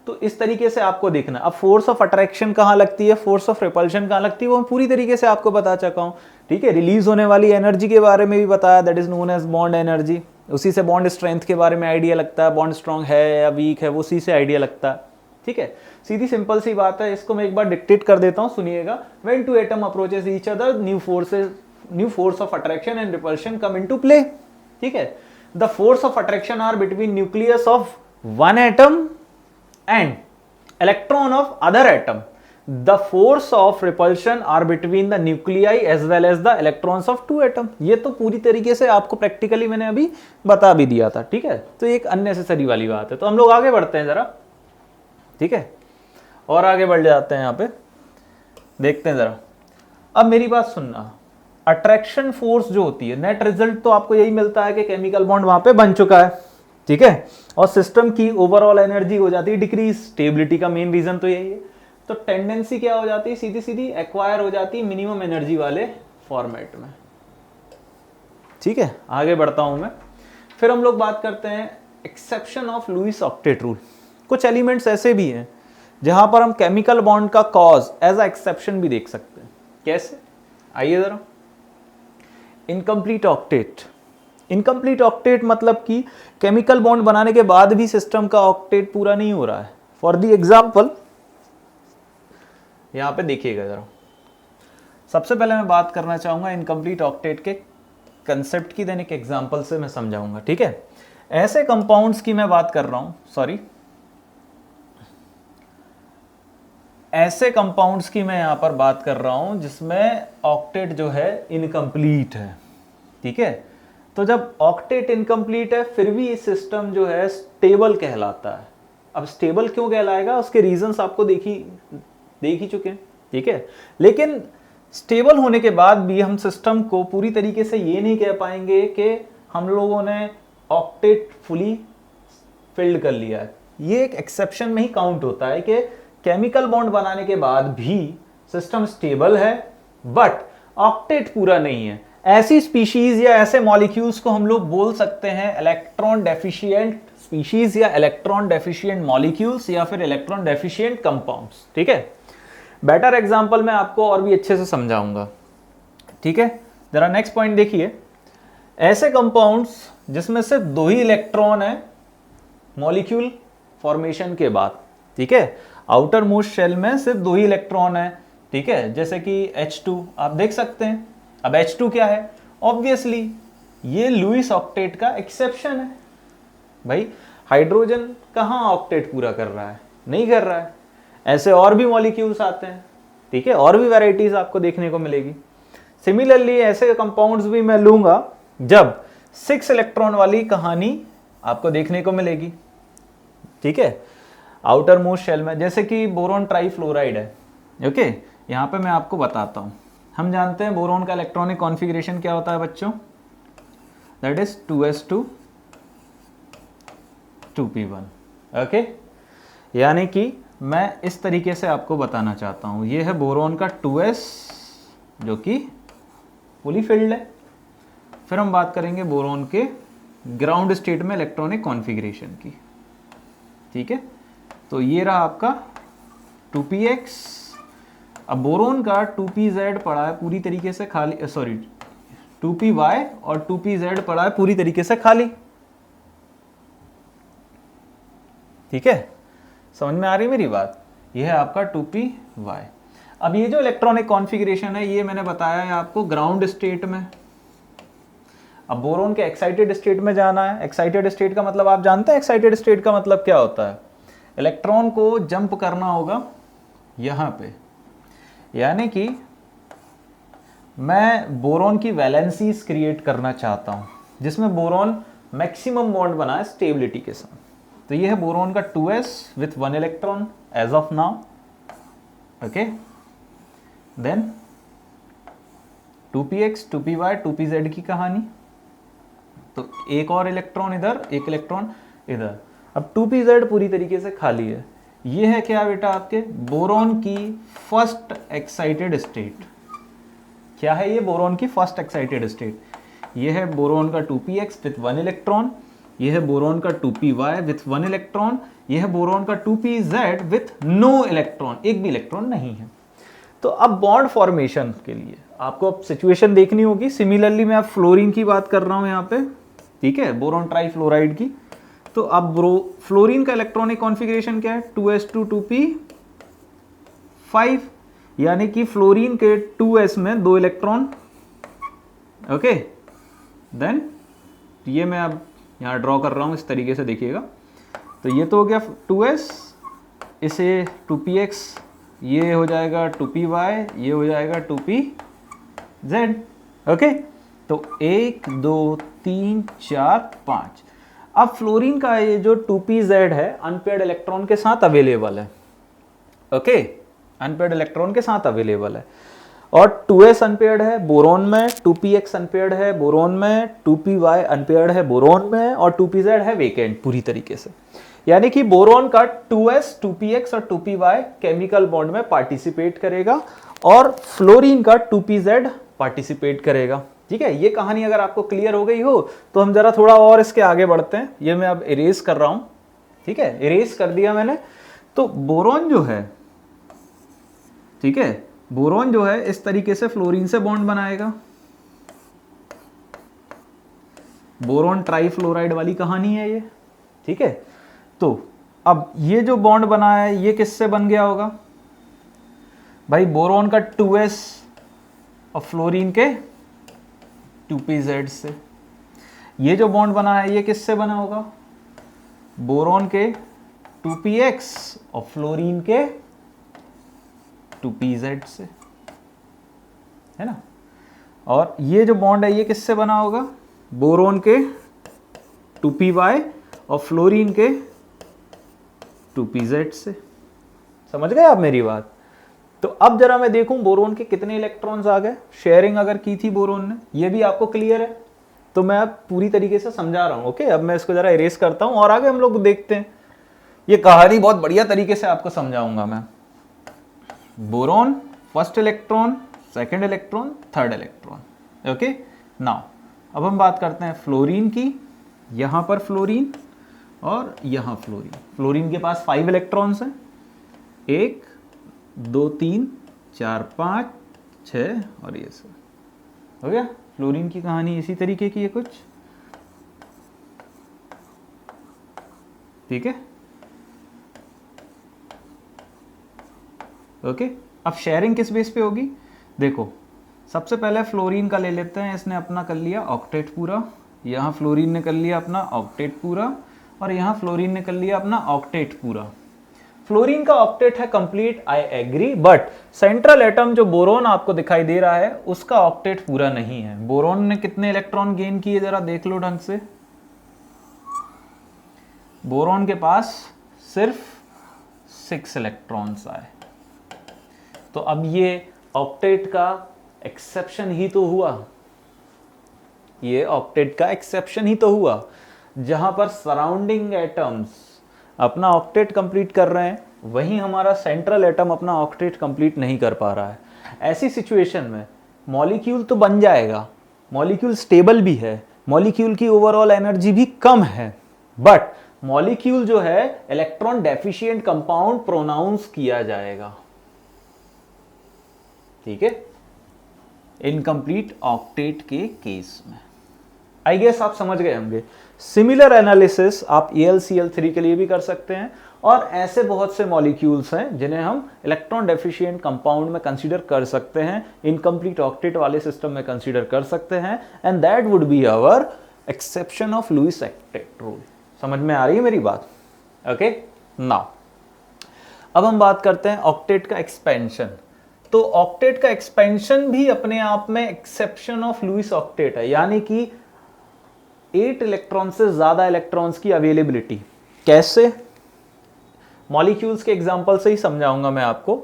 तो इस तरीके से आपको देखना। अब फोर्स ऑफ अट्रैक्शन कहाँ लगती है, फोर्स ऑफ रिपल्शन कहाँ लगती है, वो मैं पूरी तरीके से आपको बता चुका हूँ, ठीक है। रिलीज होने वाली एनर्जी के बारे में भी बताया, that is known as bond energy. उसी से बॉन्ड स्ट्रेंथ के बारे में आइडिया लगता है, बॉन्ड स्ट्रांग है या वीक है, वो उसी से आइडिया लगता है, ठीक है। सीधी सिंपल सी बात है, इसको मैं एक बार डिक्टेट कर देता हूं, सुनिएगा। When two atom approaches each other, new force of attraction and repulsion come into play, ठीक है। The force of attraction are between nucleus of one atom and electron of other atom. The force of repulsion are between the nuclei as well as the electrons of two atom. ये तो पूरी तरीके से आपको practically मैंने अभी बता भी दिया था, ठीक है। तो एक अननेसेसरी वाली बात है। तो हम लोग आगे बढ़ते हैं जरा, ठीक है, और आगे बढ़ जाते हैं, यहाँ पे देखते हैं जरा। अब मेरी बात सुनना, अट्रैक्शन फोर्स जो होती है, नेट रिजल्ट तो आपको यही मिलता है कि केमिकल बॉन्ड वहां पे बन चुका है, ठीक है, और सिस्टम की ओवरऑल एनर्जी हो जाती है डिक्रीज। स्टेबिलिटी का मेन रीजन तो यही है। तो टेंडेंसी क्या हो जाती है, सीधी सीधी एक्वायर हो जाती है मिनिमम एनर्जी वाले फॉर्मेट में, ठीक है। आगे बढ़ता हूं मैं। फिर हम लोग बात करते हैं exception of Lewis octet rule. कुछ एलिमेंट्स ऐसे भी हैं जहां पर हम केमिकल बॉन्ड का कॉज एज अ एक्सेप्शन भी देख सकते हैं। कैसे, आइए जरा। इनकम्प्लीट ऑक्टेट, इनकम्प्लीट ऑक्टेट मतलब कि केमिकल बॉन्ड बनाने के बाद भी सिस्टम का ऑक्टेट पूरा नहीं हो रहा है। फॉर द एग्जाम्पल, यहां पे देखिएगा जरा। सबसे पहले मैं बात करना चाहूंगा इनकम्प्लीट ऑक्टेट के कंसेप्ट की, देन एक एग्जाम्पल से मैं समझाऊंगा, ठीक है। ऐसे कंपाउंड्स की मैं बात कर रहा हूं, सॉरी, ऐसे कंपाउंड्स की मैं यहां पर बात कर रहा हूं जिसमें ऑक्टेट जो है इनकम्प्लीट है, ठीक है। तो जब ऑक्टेट इनकम्प्लीट है फिर भी ये सिस्टम जो है स्टेबल कहलाता है। अब स्टेबल क्यों कहलाएगा, उसके रीजंस आपको देख ही चुके हैं, ठीक है। लेकिन स्टेबल होने के बाद भी हम सिस्टम को पूरी तरीके से ये नहीं कह पाएंगे कि हम लोगों ने ऑक्टेट फुली फिल्ड कर लिया है। ये एक एक्सेप्शन में ही काउंट होता है कि केमिकल बॉन्ड बनाने के बाद भी सिस्टम स्टेबल है बट ऑक्टेट पूरा नहीं है। ऐसी स्पीशीज या ऐसे मॉलिक्यूल्स को हम लोग बोल सकते हैं इलेक्ट्रॉन डेफिशिएंट स्पीशीज या इलेक्ट्रॉन डेफिशिएंट मॉलिक्यूल्स या फिर इलेक्ट्रॉन डेफिशिएंट कंपाउंड्स, ठीक है। बेटर एग्जांपल मैं आपको और भी अच्छे से समझाऊंगा, ठीक है। जरा नेक्स्ट पॉइंट देखिए। ऐसे कंपाउंड्स जिसमें सिर्फ 2 ही इलेक्ट्रॉन है मॉलिक्यूल फॉर्मेशन के बाद, ठीक है, आउटर मोस्ट शेल में सिर्फ 2 ही इलेक्ट्रॉन है, ठीक है, जैसे कि H2 आप देख सकते हैं। अब H2 क्या है, ऑब्वियसली ये लुईस ऑक्टेट का एक्सेप्शन है। भाई हाइड्रोजन कहाँ ऑक्टेट पूरा कर रहा है, नहीं कर रहा है। ऐसे और भी मॉलिक्यूल्स आते हैं, ठीक है, और भी वैरायटीज आपको देखने को मिलेगी। सिमिलरली ऐसे कंपाउंड्स भी मैं लूंगा जब 6 इलेक्ट्रॉन वाली कहानी आपको देखने को मिलेगी, ठीक है, आउटर मोस्ट शेल में, जैसे कि बोरोन ट्राइफ्लोराइड है, ओके, यहाँ पे मैं आपको बताता हूँ। हम जानते हैं बोरोन का इलेक्ट्रॉनिक कॉन्फ़िगरेशन क्या होता है बच्चों, that is 2s2 2p1। Okay, यानी कि मैं इस तरीके से आपको बताना चाहता हूँ, ये है बोरोन का 2s जो कि फुली फिल्ड है। फिर हम बात करेंगे बोरोन के ग्राउंड स्टेट में इलेक्ट्रॉनिक कॉन्फ़िगरेशन की। ठीक है, तो ये रहा आपका 2px। अब बोरोन का 2pz पड़ा है पूरी तरीके से खाली, सॉरी 2py और 2pz पड़ा है पूरी तरीके से खाली। ठीक है, समझ में आ रही मेरी बात? यह है आपका 2py। अब ये जो इलेक्ट्रॉनिक कॉन्फ़िगरेशन है ये मैंने बताया है आपको ग्राउंड स्टेट में। अब बोरोन के एक्साइटेड स्टेट में जाना है। एक्साइटेड स्टेट का मतलब आप जानते हैं, एक्साइटेड स्टेट का मतलब क्या होता है? इलेक्ट्रॉन को जंप करना होगा यहां पे, यानी कि मैं बोरोन की वैलेंसीज क्रिएट करना चाहता हूं जिसमें बोरोन मैक्सिमम बॉन्ड बना है स्टेबिलिटी के साथ। तो ये है बोरोन का 2s with 1 electron as of now. Okay, then 2px 2py 2pz की कहानी। तो एक और इलेक्ट्रॉन इधर, एक इलेक्ट्रॉन इधर। अब 2pz पूरी तरीके से खाली है। ये है क्या बेटा? आपके बोरोन की फर्स्ट एक्साइटेड स्टेट। क्या है ये? बोरोन की फर्स्ट एक्साइटेड स्टेट। ये है बोरोन का 2px विथ 1 इलेक्ट्रॉन, ये है बोरोन का 2py विथ 1 इलेक्ट्रॉन, ये है बोरोन का 2pz विथ नो इलेक्ट्रॉन, एक भी इलेक्ट्रॉन नहीं है। तो अब बॉन्ड फॉर्मेशन के लिए आपको अब सिचुएशन देखनी होगी। सिमिलरली मैं अब फ्लोरीन की बात कर रहा हूं यहाँ पे, ठीक है, बोरोन ट्राइफ्लोराइड की। तो अब फ्लोरीन का इलेक्ट्रॉनिक कॉन्फ़िगरेशन क्या है? 2s2 2p5, यानी कि फ्लोरीन के 2s में 2 इलेक्ट्रॉन। ओके, देन ये मैं अब यहाँ ड्रॉ कर रहा हूँ इस तरीके से, देखिएगा। तो ये तो हो गया 2s, इसे 2px, ये हो जाएगा 2py, ये हो जाएगा 2pz। ओके, तो 1 2 3 4 5। अब फ्लोरीन का ये जो 2pz है अनपेयर्ड इलेक्ट्रॉन के साथ अवेलेबल है। ओके, अनपेयर्ड इलेक्ट्रॉन के साथ अवेलेबल है। और 2s अनपेयर्ड है बोरोन में, 2px अनपेयर्ड है बोरोन में, 2py अनपेयर्ड है बोरोन में, और 2pz है वेकेंट पूरी तरीके से। यानी कि बोरोन का 2s 2px और 2py केमिकल बॉन्ड में पार्टिसिपेट करेगा और फ्लोरीन का 2pz पार्टिसिपेट करेगा। ठीक है, ये कहानी अगर आपको क्लियर हो गई हो तो हम जरा थोड़ा और इसके आगे बढ़ते हैं। ये मैं अब इरेज कर रहा हूं, ठीक है, इरेज कर दिया मैंने। तो बोरोन जो है, ठीक है, बोरोन जो है इस तरीके से फ्लोरीन से बॉन्ड बनाएगा। बोरोन ट्राइफ्लोराइड वाली कहानी है ये। ठीक है, तो अब ये जो बॉन्ड बना है ये किससे बन गया होगा भाई? बोरोन का 2s और फ्लोरीन के 2pz से। ये जो बॉन्ड बना है ये किससे बना होगा? बोरोन के 2px और फ्लोरीन के 2pz से, है ना। और ये जो बॉन्ड है ये किससे बना होगा? बोरोन के 2py और फ्लोरीन के 2pz से। समझ गए आप मेरी बात? तो अब जरा मैं देखूं बोरोन के कितने इलेक्ट्रॉन्स आ गए। शेयरिंग अगर की थी बोरोन ने, ये भी आपको क्लियर है, तो मैं अब पूरी तरीके से समझा रहा हूं। ओके, अब मैं इसको जरा इरेज करता हूं और आगे हम लोग देखते हैं। ये कहानी बहुत बढ़िया तरीके से आपको समझाऊंगा मैं। Boron first electron, second electron, third electron. Okay, now अब हम बात करते हैं फ्लोरीन की। यहां पर फ्लोरीन और यहां फ्लोरीन। फ्लोरीन के पास 5 इलेक्ट्रॉन्स हैं, 1 2 3 4 5 6 और ये सब। हो गया फ्लोरीन की कहानी इसी तरीके की है कुछ। ठीक है, ओके। अब शेयरिंग किस बेस पे होगी? देखो, सबसे पहले फ्लोरीन का ले लेते हैं। इसने अपना कर लिया ऑक्टेट पूरा, यहाँ फ्लोरीन ने कर लिया अपना ऑक्टेट पूरा, और यहाँ फ्लोरीन ने कर लिया अपना ऑक्टेट पूरा। फ्लोरीन का ऑक्टेट है complete, I agree, but central atom जो बोरोन आपको दिखाई दे रहा है उसका ऑक्टेट पूरा नहीं है। बोरोन ने कितने इलेक्ट्रॉन गेन किए जरा देख लो ढंग से। बोरोन के पास सिर्फ 6 इलेक्ट्रॉन्स आए। तो अब ये ऑक्टेट का एक्सेप्शन ही तो हुआ, ये ऑक्टेट का एक्सेप्शन ही तो हुआ, जहां पर सराउंडिंग एटम्स अपना ऑक्टेट कंप्लीट कर रहे हैं, वहीं हमारा सेंट्रल एटम अपना ऑक्टेट कंप्लीट नहीं कर पा रहा है। ऐसी सिचुएशन में मॉलिक्यूल तो बन जाएगा, मॉलिक्यूल स्टेबल भी है, मॉलिक्यूल की ओवरऑल एनर्जी भी कम है, बट मॉलिक्यूल जो है इलेक्ट्रॉन डेफिशिएंट कंपाउंड प्रोनाउंस किया जाएगा, ठीक है, इनकम्प्लीट ऑक्टेट के केस में। आई गेस आप समझ गए होंगे। सिमिलर एनालिसिस आप AlCl3 के लिए भी कर सकते हैं, और ऐसे बहुत से मॉलिक्यूल्स हैं जिन्हें हम इलेक्ट्रॉन डेफिशिएंट कंपाउंड में कंसीडर कर सकते हैं, इनकम्प्लीट ऑक्टेट वाले सिस्टम में कंसीडर कर सकते हैं, and that would be our exception of Lewis octet rule. समझ में आ रही है मेरी बात? ओके, नाउ अब हम बात करते हैं ऑक्टेट का एक्सपेंशन। तो ऑक्टेट का एक्सपेंशन भी अपने आप में एक्सेप्शन ऑफ लुईस ऑक्टेट है, यानी कि 8 इलेक्ट्रॉन से ज्यादा इलेक्ट्रॉन्स की अवेलेबिलिटी। कैसे? मॉलिक्यूल्स के एग्जांपल से ही समझाऊंगा मैं आपको।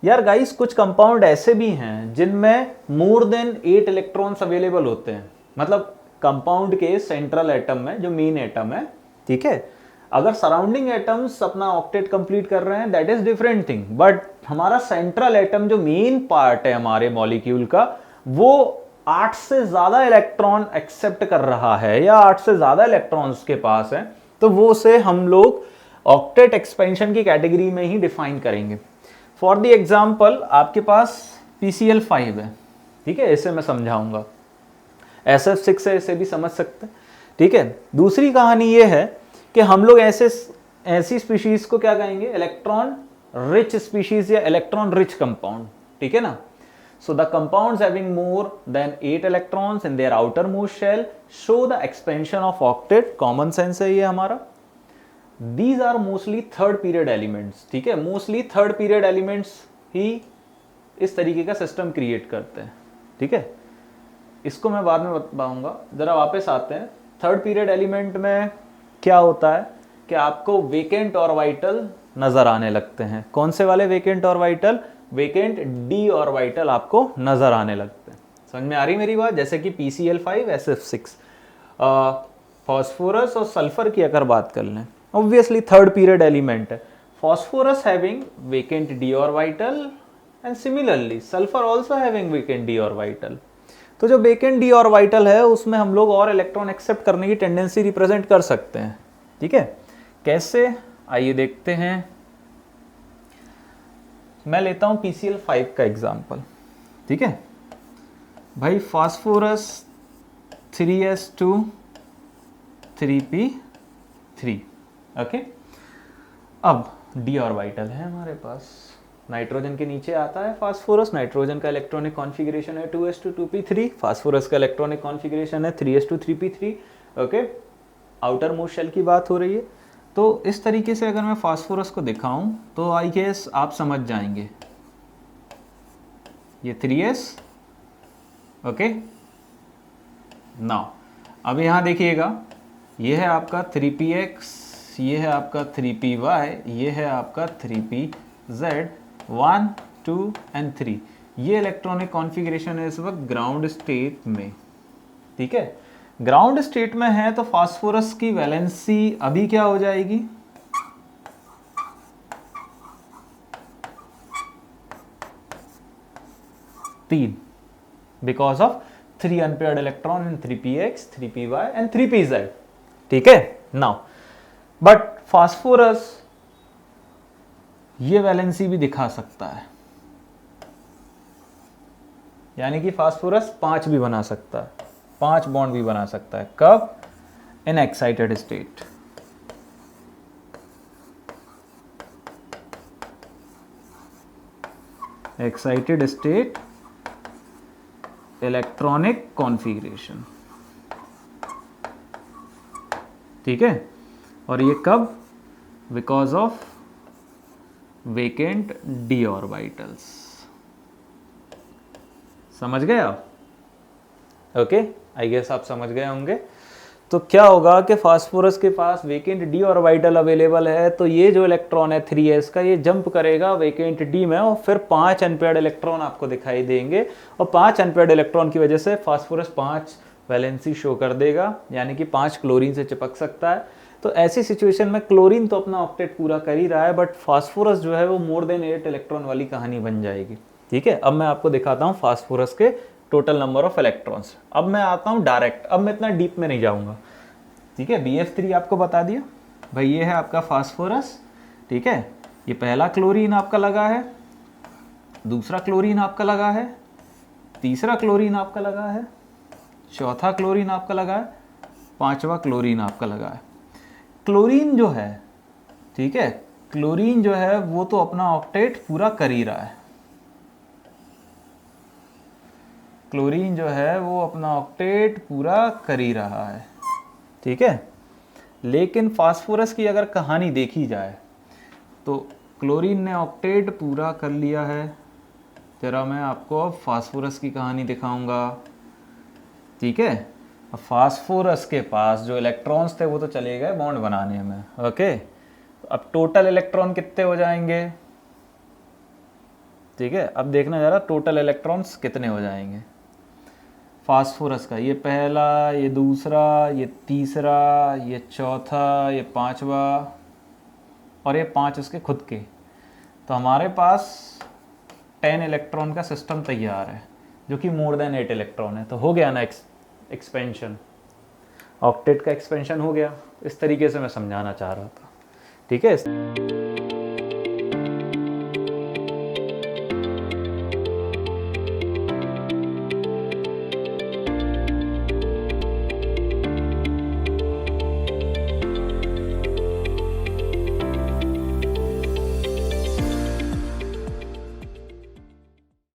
यार गाइस, कुछ कंपाउंड ऐसे भी हैं जिनमें मोर देन 8 इलेक्ट्रॉन्स अवेलेबल होते हैं, मतलब कंपाउंड के सेंट्रल एटम में जो मेन एटम है, ठीक है। अगर सराउंडिंग एटम्स अपना ऑक्टेट कंप्लीट कर रहे हैं that is different thing, but हमारा सेंट्रल एटम जो मेन पार्ट है हमारे मॉलिक्यूल का, वो 8 से ज्यादा इलेक्ट्रॉन एक्सेप्ट कर रहा है या 8 से ज्यादा इलेक्ट्रॉन्स के पास है, तो वो से हम लोग ऑक्टेट एक्सपेंशन की कैटेगरी में ही डिफाइन करेंगे। फॉर द एग्जांपल आपके पास PCl5 है, ठीक है, इसे मैं समझाऊंगा। SF6 है, इसे भी समझ सकते हैं, ठीक है। दूसरी कहानी ये है कि हम लोग ऐसी स्पीशीज को क्या कहेंगे? इलेक्ट्रॉन रिच स्पीशीज या इलेक्ट्रॉन रिच कंपाउंड, ठीक है ना। So the compounds having more than 8 electrons in their outermost shell show the expansion of octet. Common sense है ये हमारा। These are mostly third period elements, ठीक है, mostly third period elements ही इस तरीके का सिस्टम क्रिएट करते हैं, ठीक है। इसको मैं बाद में बताऊंगा। जरा वापस आते हैं। थर्ड पीरियड एलिमेंट में क्या होता है कि आपको वेकेंट ऑर्बिटल नजर आने लगते हैं। कौन से वाले vacant orbital? Vacant d orbital आपको नजर आने लगते हैं। समझ में आ रही मेरी बात? जैसे कि PCl5, SF6। फॉस्फोरस और सल्फर की अगर बात कर लें, ऑब्वियसली थर्ड पीरियड एलिमेंट है। Phosphorus having vacant d orbital and similarly sulphur also having vacant d orbital. तो जो वेकेंट d ऑर्बिटल है उसमें हम लोग और इलेक्ट्रॉन एक्सेप्ट करने की टेंडेंसी रिप्रेजेंट कर सकते हैं, ठीक है। कैसे? आइए देखते हैं। मैं लेता हूं PCl5 का एग्जांपल, ठीक है भाई। Phosphorus 3s2 3p3, okay. अब d ऑर्बिटल है हमारे पास, नाइट्रोजन के नीचे आता है फास्फोरस। नाइट्रोजन का इलेक्ट्रॉनिक कॉन्फ़िगरेशन है 2s2 2p3, फास्फोरस का इलेक्ट्रॉनिक कॉन्फ़िगरेशन है 3s2 3p3, okay. Outer most shell की बात हो रही है। तो इस तरीके से अगर मैं फास्फोरस को दिखाऊं तो आई गेस आप समझ जाएंगे। ये 3s, ओके। नाउ अब यहां देखिएगा, ये है आपका 3px, ये है आपका 3py, ये है आपका 3pz, 1 2 एंड 3। ये इलेक्ट्रॉनिक कॉन्फ़िगरेशन है इस वक्त ग्राउंड स्टेट में, ठीक है। ग्राउंड स्टेट में है तो फास्फोरस की वैलेंसी अभी क्या हो जाएगी? तीन, because of 3 unpaired electron in 3px 3py and 3pz, ठीक है। नाउ बट फास्फोरस ये वैलेंसी भी दिखा सकता है, यानी कि फास्फोरस 5 भी बना सकता है, 5 बॉन्ड भी बना सकता है। कब? In excited state. Excited state electronic configuration, ठीक है। और ये कब? Because of vacant d orbitals. समझ गए आप? ओके, आई गेस आप समझ गए होंगे। तो क्या होगा कि फास्फोरस के पास वेकेंट डी ऑर्बिटल अवेलेबल है, तो ये जो इलेक्ट्रॉन है 3s का, ये जंप करेगा वेकेंट डी में और फिर 5 अनपेयर्ड इलेक्ट्रॉन आपको दिखाई देंगे, और 5 अनपेयर्ड इलेक्ट्रॉन की वजह से फास्फोरस 5 वैलेंसी शो कर देगा, यानी कि 5 क्लोरीन से चिपक सकता है। तो ऐसी सिचुएशन में क्लोरीन तो अपना ऑक्टेट पूरा कर ही रहा है, बट फास्फोरस जो है वो मोर देन 8 इलेक्ट्रॉन वाली कहानी बन जाएगी। ठीक है, अब मैं आपको दिखाता हूँ फास्फोरस के टोटल नंबर ऑफ इलेक्ट्रॉन्स। अब मैं आता हूँ डायरेक्ट, अब मैं इतना डीप में नहीं जाऊँगा। ठीक है, BF3 आपको बता दिया भाई, ये है आपका फास्फोरस। ठीक है, ये पहला क्लोरीन आपका लगा है, दूसरा क्लोरीन आपका लगा है, तीसरा क्लोरीन आपका लगा है, चौथा क्लोरीन आपका लगा है, पांचवा क्लोरीन आपका लगा है। क्लोरीन जो है, ठीक है, क्लोरीन जो है वो तो अपना ऑक्टेट पूरा कर ही रहा है। क्लोरीन जो है वो अपना ऑक्टेट पूरा कर ही रहा है। ठीक है, लेकिन फास्फोरस की अगर कहानी देखी जाए तो क्लोरीन ने ऑक्टेट पूरा कर लिया है। जरा मैं आपको अब फास्फोरस की कहानी दिखाऊंगा। ठीक है, अब फास्फोरस के पास जो इलेक्ट्रॉन्स थे वो तो चले गए बॉन्ड बनाने में। ओके, अब टोटल इलेक्ट्रॉन कितने हो जाएंगे? ठीक है, अब देखना जरा टोटल इलेक्ट्रॉन्स कितने हो जाएंगे फास्फोरस का। ये पहला, ये दूसरा, ये तीसरा, ये चौथा, ये पांचवा, और ये 5 उसके खुद के। तो हमारे पास 10 इलेक्ट्रॉन का सिस्टम तैयार है, जो कि मोर देन 8 इलेक्ट्रॉन है। तो हो गया ना एक्सपेंशन, ऑक्टेट का एक्सपेंशन हो गया। इस तरीके से मैं समझाना चाह रहा था। ठीक है।